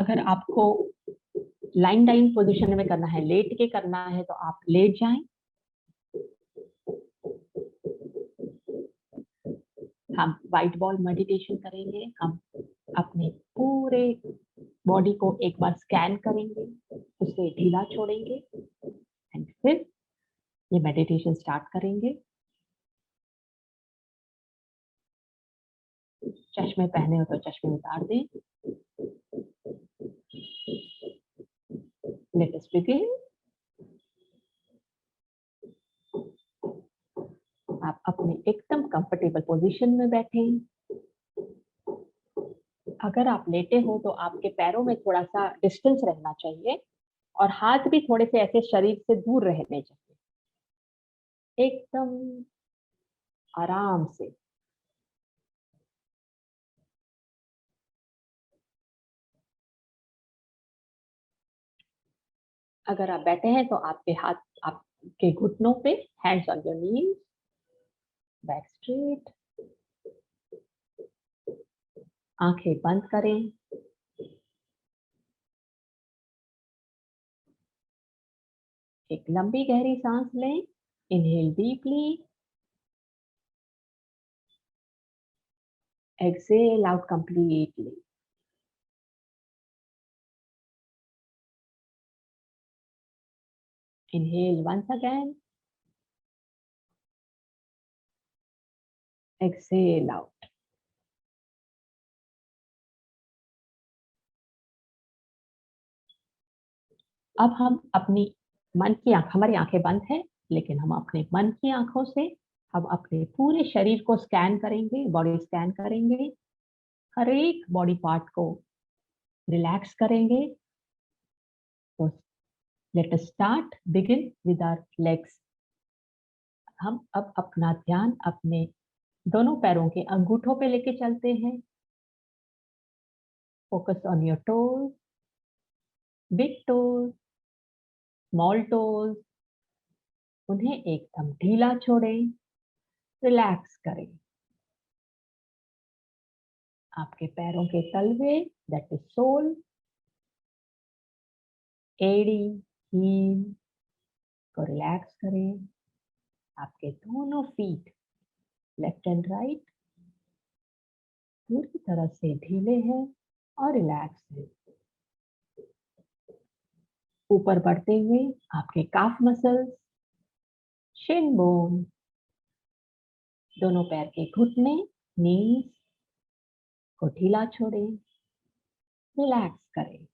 अगर आपको लाइन डाउन पोजीशन में करना है, लेट के करना है, तो आप लेट जाएं. हम व्हाइट बॉल मेडिटेशन करेंगे. हम अपने पूरे बॉडी को एक बार स्कैन करेंगे, उसे ढीला छोड़ेंगे एंड फिर ये मेडिटेशन स्टार्ट करेंगे. चश्मे पहने हो तो चश्मे उतार दें. Let us begin. आप अपने एकदम कंफर्टेबल पोजीशन में बैठें. अगर आप लेटे हो तो आपके पैरों में थोड़ा सा डिस्टेंस रहना चाहिए और हाथ भी थोड़े से ऐसे शरीर से दूर रहने चाहिए. एकदम आराम से. अगर आप बैठे हैं तो आपके हाथ आप के घुटनों पे, hands on your knees, back straight, आंखें बंद करें। एक लंबी गहरी सांस लें, inhale deeply, exhale out completely. Inhale once again, exhale out. अब हम अपनी मन की हमारी आंखें बंद है, लेकिन हम अपने मन की आंखों से हम अपने पूरे शरीर को स्कैन करेंगे, बॉडी स्कैन करेंगे, हर एक बॉडी पार्ट को रिलैक्स करेंगे। तो let us start, begin with our legs. हम अब अपना ध्यान अपने दोनों पैरों के अंगूठों पे लेके चलते हैं। Focus on your toes, big toes, small toes. उन्हें एकदम ढीला छोड़ें, रिलैक्स करें। आपके पैरों के तलवे, दैट इज सोल, एड़ी, हील को रिलैक्स करें। आपके दोनों फीट, लेफ्ट एंड राइट, पूरी तरह से ढीले हैं और रिलैक्स हैं। ऊपर बढ़ते हुए आपके काफ मसल्स, शिन बोन, दोनों पैर के घुटने, नीज को ढीला छोड़ें, रिलैक्स करें।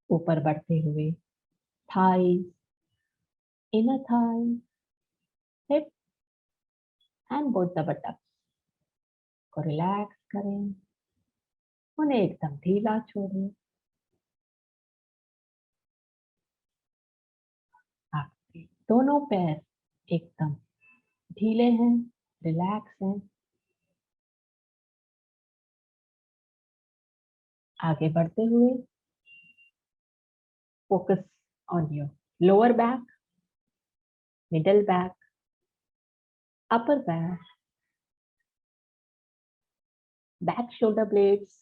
ऊपर बढ़ते हुए thighs, inner thigh, hip and both the buttocks को रिलैक्स करें, उन्हें एकदम ढीला छोड़ें। आपके दोनों पैर एकदम ढीले हैं, रिलैक्स हैं। आगे बढ़ते हुए focus on your lower back, middle back, upper back, back shoulder blades,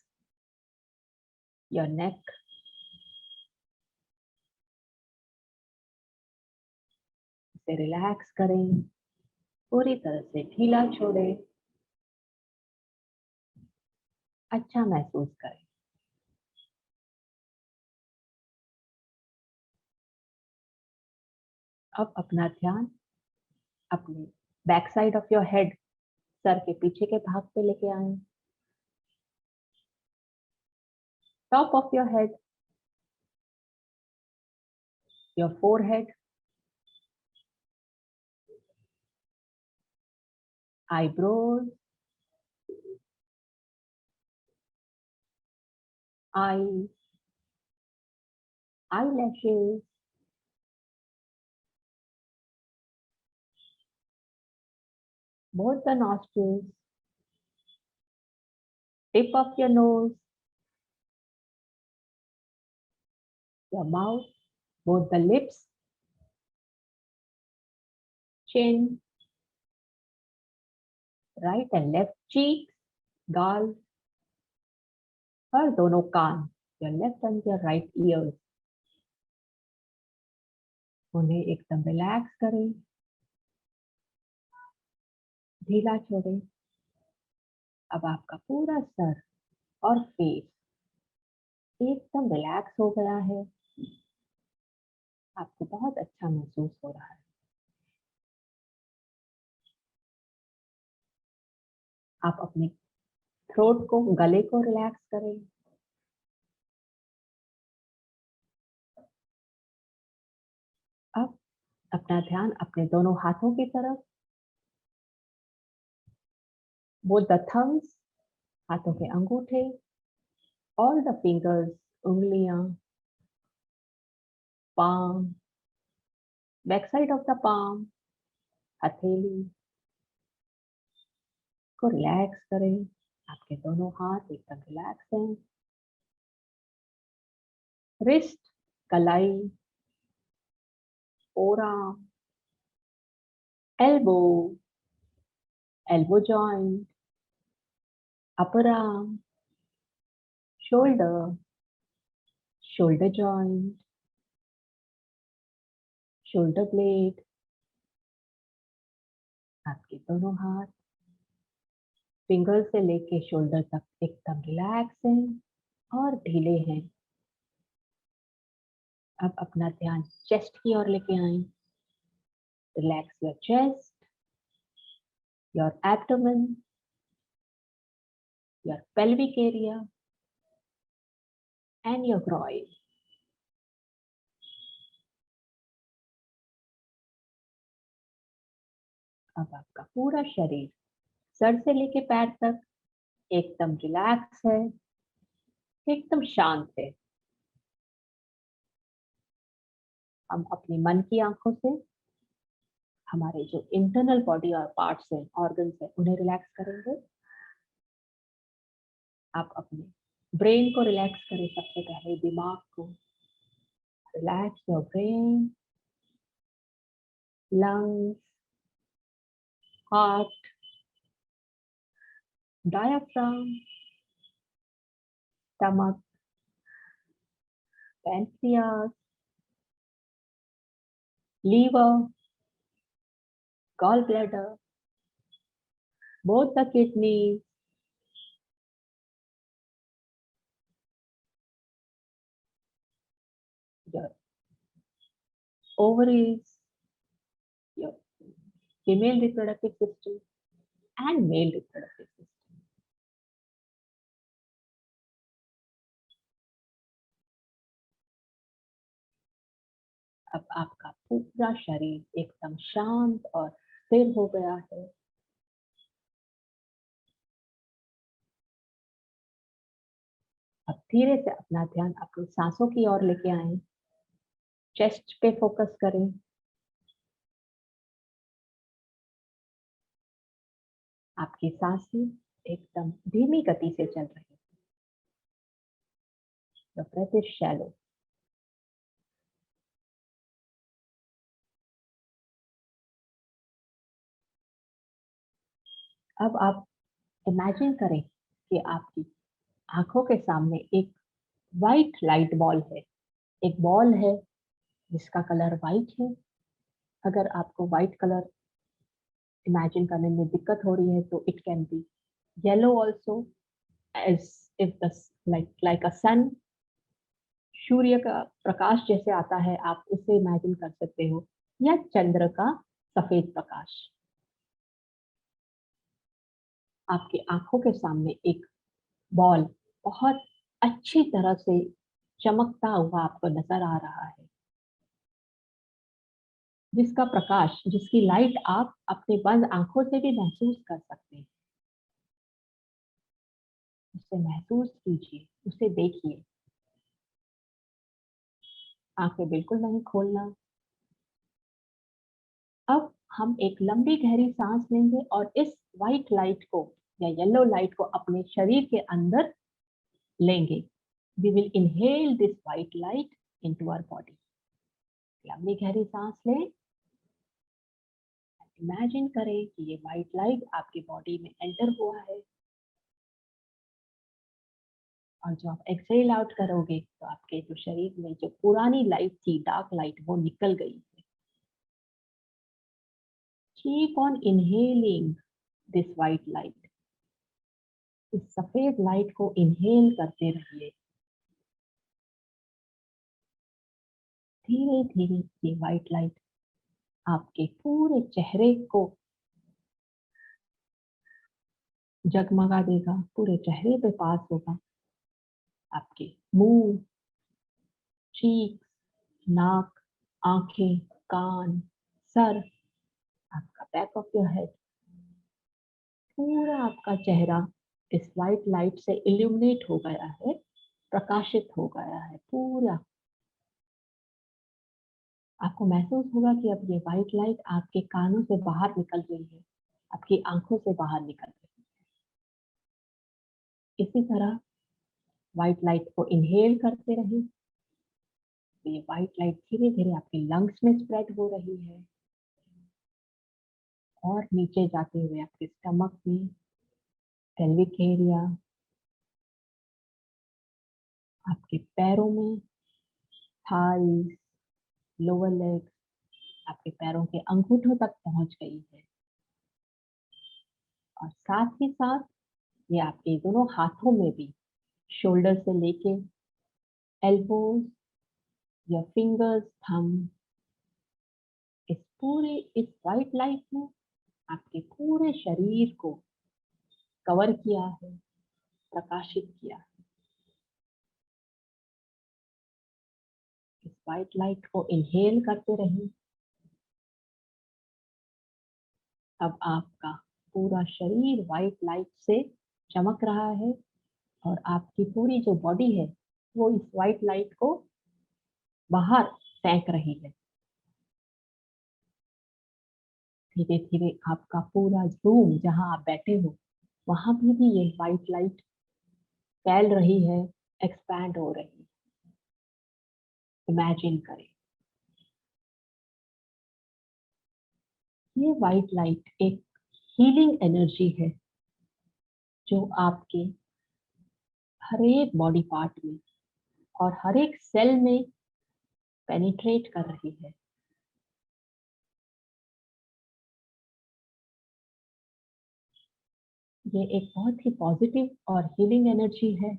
your neck, इसे रिलैक्स करें, पूरी तरह से ढीला छोड़ें, अच्छा महसूस करें। अब अपना ध्यान अपने back side of your head, sir के पीछे के भाग पे लेके आए। Top of your head, your forehead, eyebrows, eyes, eyelashes, both the nostrils, tip of your nose, your mouth, both the lips, chin, right and left cheeks, गाल और दोनों कान, your left and your right ears, उन्हें एकदम relax करें, ढीला छोड़ें। अब आपका पूरा सर और फेस एकदम रिलैक्स हो गया है। आपको बहुत अच्छा महसूस हो रहा है। आप अपने थ्रोट को, गले को रिलैक्स करें। अब अपना ध्यान अपने दोनों हाथों की तरफ, बोथ द थम्स, हाथों के अंगूठे, ऑल द फिंगर्स, उंगलियां, palm, back side of the palm, हथेली को रिलैक्स करें। आपके दोनों हाथ एकदम रिलैक्स हैं। रिस्ट, कलाई, forearm, elbow, elbow joint, upper arm, shoulder, shoulder joint, shoulder blade, आपके दोनों हाथ, फिंगर से लेके शोल्डर तक एकदम रिलैक्स हैं और ढीले हैं। अब अपना ध्यान चेस्ट की ओर लेके आए। Relax your chest, your abdomen, your pelvic area and your groin. अब आपका पूरा शरीर सर से लेके पैर तक एकदम रिलैक्स है, एकदम शांत है। हम अपने मन की आंखों से हमारे जो इंटरनल बॉडी और पार्ट्स हैं, ऑर्गन्स हैं, उन्हें रिलैक्स करेंगे। आप अपने ब्रेन को रिलैक्स करें, सबसे पहले दिमाग को। Relax your brain, lungs, heart, diaphragm, stomach, pancreas, liver, gallbladder, both the kidneys, your ovaries, your female reproductive system and male reproductive system. अब आपका पूरा शरीर एकदम शांत और स्थिर हो गया है। अब धीरे से अपना ध्यान अपनी सांसों की ओर लेके आएं। चेस्ट पे फोकस करें। आपकी सांसें एकदम धीमी गति से चल रही है। The breath is shallow. अब आप इमेजिन करें कि आपकी आंखों के सामने एक वाइट लाइट बॉल है। एक बॉल है जिसका कलर वाइट है। अगर आपको वाइट कलर इमेजिन करने में दिक्कत हो रही है तो it can be yellow also, as if the like a sun, सूर्य का प्रकाश जैसे आता है आप उसे इमेजिन कर सकते हो, या चंद्र का सफेद प्रकाश। आपकी आंखों के सामने एक बॉल बहुत अच्छी तरह से चमकता हुआ आपको नजर आ रहा है, जिसका प्रकाश, जिसकी लाइट आप अपने बंद आंखों से भी महसूस कर सकते हैं। उसे महसूस कीजिए, उसे देखिए। आंखें बिल्कुल नहीं खोलना। अब हम एक लंबी गहरी सांस लेंगे और इस व्हाइट लाइट को या येलो लाइट को अपने शरीर के अंदर लेंगे। We will inhale this white light into our body. लंबी गहरी सांस लें। इमेजिन करें कि ये व्हाइट लाइट आपकी बॉडी में एंटर हुआ है, और जब आप एक्सहेल आउट करोगे तो आपके जो शरीर में जो पुरानी लाइट थी, डार्क लाइट, वो निकल गई है। Keep on inhaling this white light. इस सफेद लाइट को इनहेल करते रहिए। धीरे धीरे ये व्हाइट लाइट आपके पूरे चेहरे को जगमगा देगा, पूरे चेहरे पे पास होगा। आपके मुंह, चीक, नाक, आंखें, कान, सर, आपका बैक ऑफ योर हेड, पूरा आपका चेहरा इस व्हाइट लाइट से इल्यूमिनेट हो गया है, प्रकाशित हो गया है पूरा। आपको महसूस होगा कि अब ये व्हाइट लाइट आपके कानों से बाहर निकल रही है, आपकी आंखों से बाहर निकल रही है। इसी तरह व्हाइट लाइट को इनहेल करते रहें। तो ये व्हाइट लाइट धीरे धीरे आपके लंग्स में स्प्रेड हो रही है और नीचे जाते हुए आपके स्टमक में, पेल्विक एरिया, आपके पैरों में, थाइस, लोअर लेग्स, आपके पैरों के अंगूठों तक पहुंच गई है। और साथ ही साथ ये आपके दोनों हाथों में भी, शोल्डर से लेके एल्बोज या फिंगर्स, थंब, इस व्हाइट लाइट ने आपके पूरे शरीर को कवर किया है, प्रकाशित किया है। इस व्हाइट लाइट को इनहेल करते रहें। अब आपका पूरा शरीर व्हाइट लाइट से चमक रहा है और आपकी पूरी जो बॉडी है वो इस व्हाइट लाइट को बाहर फेंक रही है। धीरे धीरे आपका पूरा रूम जहां आप बैठे हो वहां भी ये व्हाइट लाइट फैल रही है, एक्सपैंड हो रही है। इमेजिन करें, ये व्हाइट लाइट एक हीलिंग एनर्जी है जो आपके हर एक बॉडी पार्ट में और हर एक सेल में पेनिट्रेट कर रही है। ये एक बहुत ही पॉजिटिव और हीलिंग एनर्जी है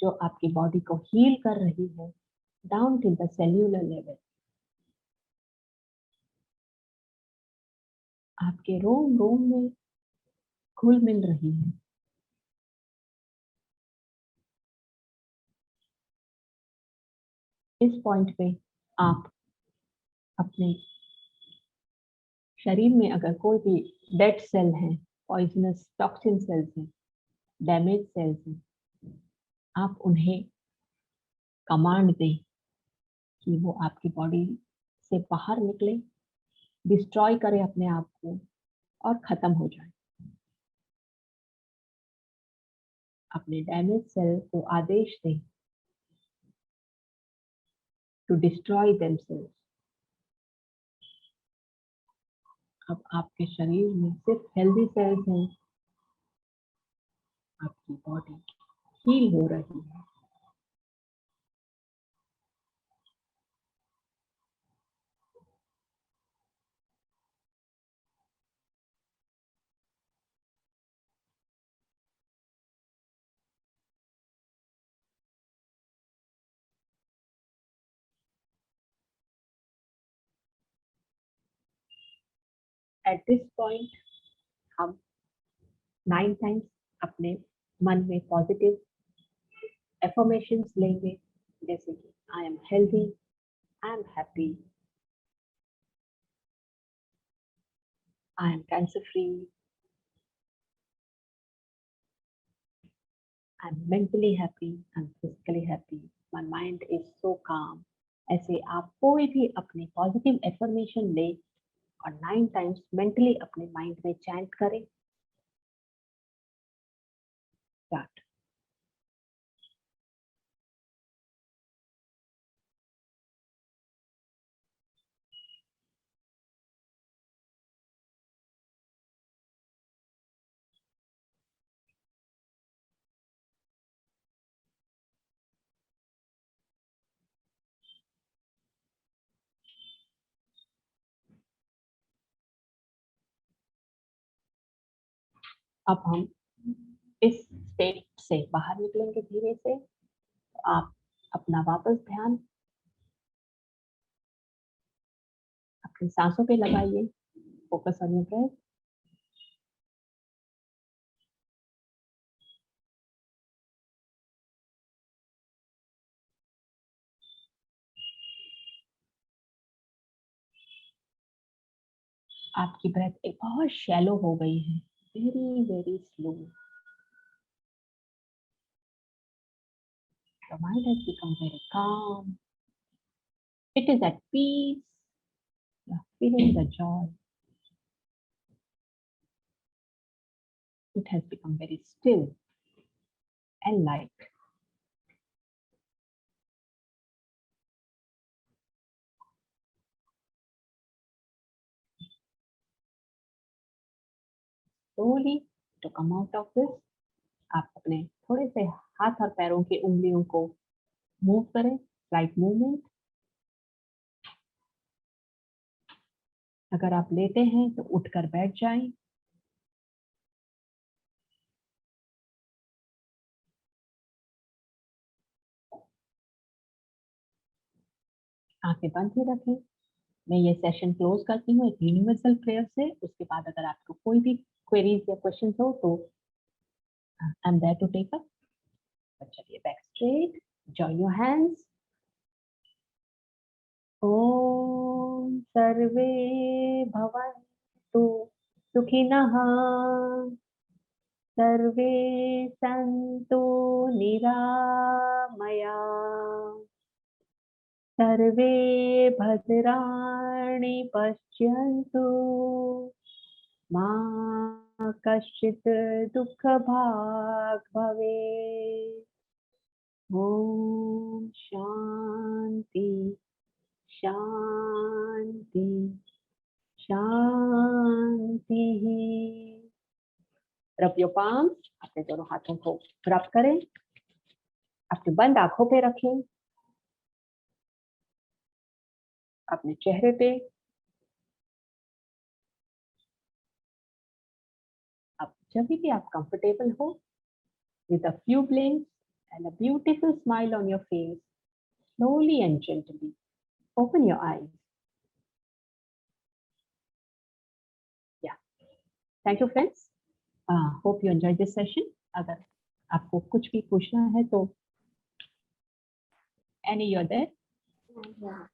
जो आपकी बॉडी को हील कर रही है down till the cellular level. आपके रोम रोम में घुल मिल रही है। इस पॉइंट पे आप अपने शरीर में अगर कोई भी डेड सेल है, पॉइजनस टॉक्सिन सेल्स हैं, डैमेज सेल्स हैं, आप उन्हें कमांड दें कि वो आपकी बॉडी से बाहर निकले, डिस्ट्रॉय करे अपने आप को और खत्म हो जाए। अपने डैमेज सेल को आदेश दें टू डिस्ट्रॉय देमसेल्व्स। अब आपके शरीर में सिर्फ हेल्दी सेल्स हैं, आपकी बॉडी हील हो रही है। एट दिस पॉइंट हम 9 टाइम्स अपने मन में पॉजिटिव एफर्मेशंस लेंगे, जैसे कि I am healthy, I am happy, I am cancer free, I am mentally happy, I am physically happy, my mind is so काम। ऐसे आप कोई भी अपनी पॉजिटिव एफर्मेशन ले और 9 टाइम्स मेंटली अपने माइंड में चैंट करें। स्टार्ट। अब हम इस स्टेट से बाहर निकलेंगे धीरे से। आप अपना वापस ध्यान अपनी सांसों पे लगाइए। Focus on your breath. आपकी ब्रेथ एक बहुत शैलो हो गई है, very very slow. Your mind has become very calm. It is at peace. You're feeling the joy. It has become very still and light. slowly to come out of this. आप अपने थोड़े से हाथ और पैरों की उंगलियों को मूव करें, स्लाइट मूवमेंट। अगर आप लेटे हैं तो उठकर बैठ जाएं। आंखें बंद ही रखें। मैं ये सेशन क्लोज करती हूँ एक यूनिवर्सल प्रेयर से। उसके बाद अगर आपको कोई भी क्वेरीज या क्वेश्चन हो तो I am there to take up. चलिए, back straight, join your hands. ओम सर्वे भवन्तु सुखिनः, सर्वे सन्तु निरामया, सर्वे भद्राणि पश्यन्तु, मा कश्चित् दुःखभाग् भवेत्। ओम शांति शांति शांति। रब योर पाम, अपने दोनों हाथों को रब करें, अपनी बंद आंखों पे रखें, अपने चेहरे पे। अब जब भी आप कंफर्टेबल हो, with a few blinks and a beautiful smile on your face, slowly and gently open your eyes. Yeah. Thank you, friends. Hope you enjoyed this session. अगर आपको कुछ भी पूछना है तो Annie, you're there? Yeah.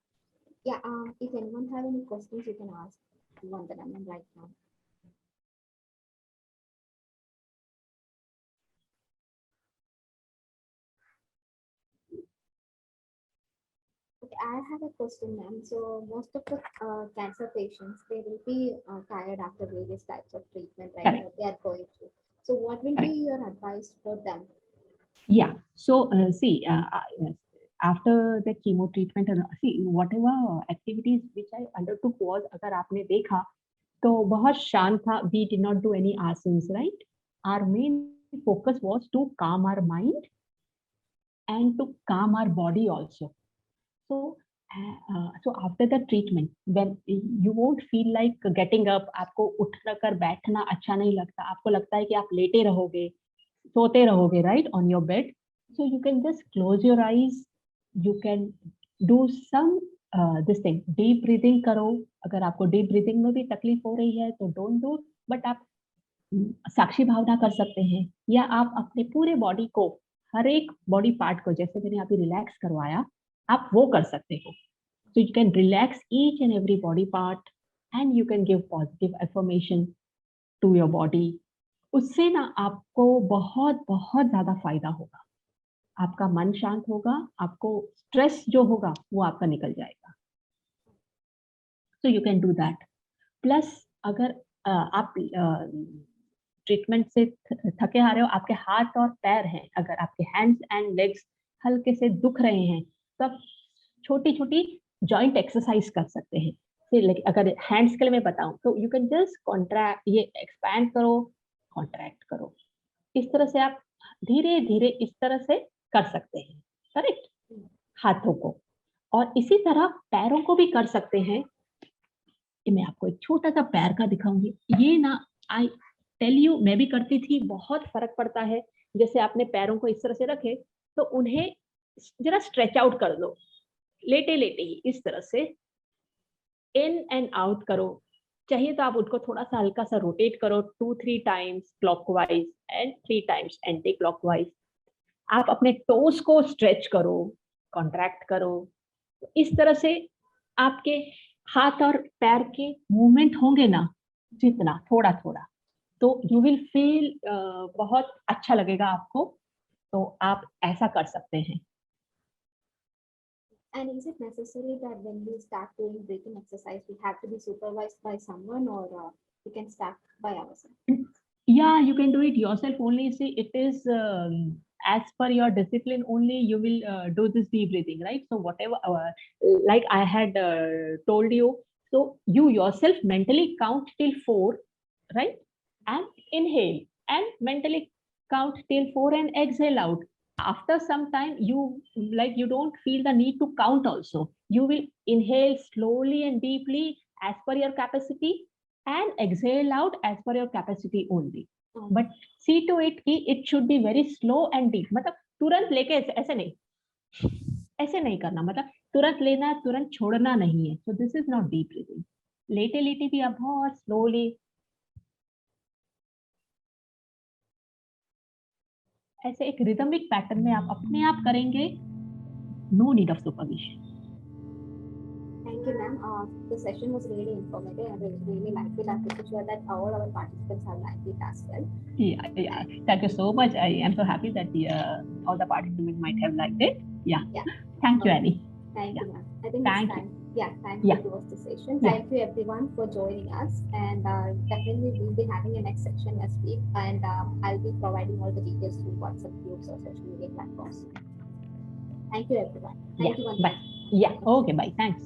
If anyone have any questions, you can ask one that I'm right now. Okay, I have a question, ma'am. So most of the cancer patients, they will be tired after various types of treatment, right? Correct. That they are going through. So what will be your advice for them? Yeah. So see, after the chemo treatment, see whatever activities which I undertook was, अगर आपने देखा तो बहुत शांत था. We did not do any asanas, right? Our main focus was to calm our mind and to calm our body also. So after the treatment, when you won't feel like getting up, आपको उठकर बैठना अच्छा नहीं लगता, आपको लगता है कि आप लेटे रहोगे, सोते रहोगे, right, on your bed. So you can just close your eyes. You can do some this thing, deep breathing करो. अगर आपको deep breathing में भी तकलीफ हो रही है तो don't do, but आप साक्षी भावना कर सकते हैं, या आप अपने पूरे बॉडी को, हर एक बॉडी पार्ट को, जैसे मैंने अभी रिलैक्स करवाया, आप वो कर सकते हो. So you can relax each and every body part and you can give positive affirmation to your body. उससे ना आपको बहुत बहुत ज्यादा फायदा होगा. आपका मन शांत होगा, आपको स्ट्रेस जो होगा वो आपका निकल जाएगा. So you can do that. Plus अगर आप ट्रीटमेंट से थके आ रहे हो, आपके हाथ और पैर हैं, अगर आपके हैंड्स एंड लेग्स हल्के से दुख रहे हैं, तब छोटी छोटी जॉइंट एक्सरसाइज कर सकते हैं. फिर अगर हैंड्स के लिए मैं बताऊं तो यू कैन जस्ट कॉन्ट्रैक्ट, ये एक्सपैंड करो, कॉन्ट्रैक्ट करो. इस तरह से आप धीरे धीरे इस तरह से कर सकते हैं, करेक्ट, हाथों को. और इसी तरह पैरों को भी कर सकते हैं. मैं आपको एक छोटा सा पैर का दिखाऊंगी. ये ना, आई टेल यू, मैं भी करती थी, बहुत फर्क पड़ता है. जैसे आपने पैरों को इस तरह से रखे तो उन्हें जरा स्ट्रेच आउट कर दो, लेटे लेटे ही इस तरह से इन एंड आउट करो. चाहिए तो आप उनको थोड़ा सा हल्का सा रोटेट करो, 2-3 times clockwise and 3 times anti clockwise. आप अपने टोस को स्ट्रेच करो, कॉन्ट्रैक्ट करो. इस तरह से आपके हाथ और पैर के मूवमेंट होंगे ना, जितना थोड़ा थोड़ा, तो यू विल फील बहुत अच्छा लगेगा आपको. तो आप ऐसा कर सकते हैं. And is it necessary that when we start doing breathing exercise, we have to be supervised by someone, or we can start by ourselves? Yeah, you can do it yourself only. See, it is as per your discipline only you will do this deep breathing, right? So whatever, like I had told you, so you yourself mentally count till 4, right? and inhale and mentally count till 4 and exhale out. After some time, you don't feel the need to count also. You will inhale slowly and deeply as per your capacity and exhale out as per your capacity only. But see to it कि it should be very slow and deep. मतलब तुरंत लेके ऐसे नहीं करना, मतलब तुरंत लेना है, तुरंत छोड़ना नहीं है. So this is not deep breathing. लेटे लेटे भी आप बहुत slowly ऐसे एक रिदमिक पैटर्न में आप अपने आप करेंगे. No need of supervision. Thank you, ma'am. The session was really informative and really liked it. I'm pretty sure that all our participants have liked it as well. Yeah. Thank you so much. I am so happy that all the participants might have liked it. Yeah. Thank you, Annie. Thank you, ma'am. I think it's time. Time to close the session. Thank you, everyone, for joining us. And definitely, we'll be having a next section next week. And I'll be providing all the details through WhatsApp groups or social media platforms. Thank you, everyone. Thank you. Bye. Okay, bye. Thanks.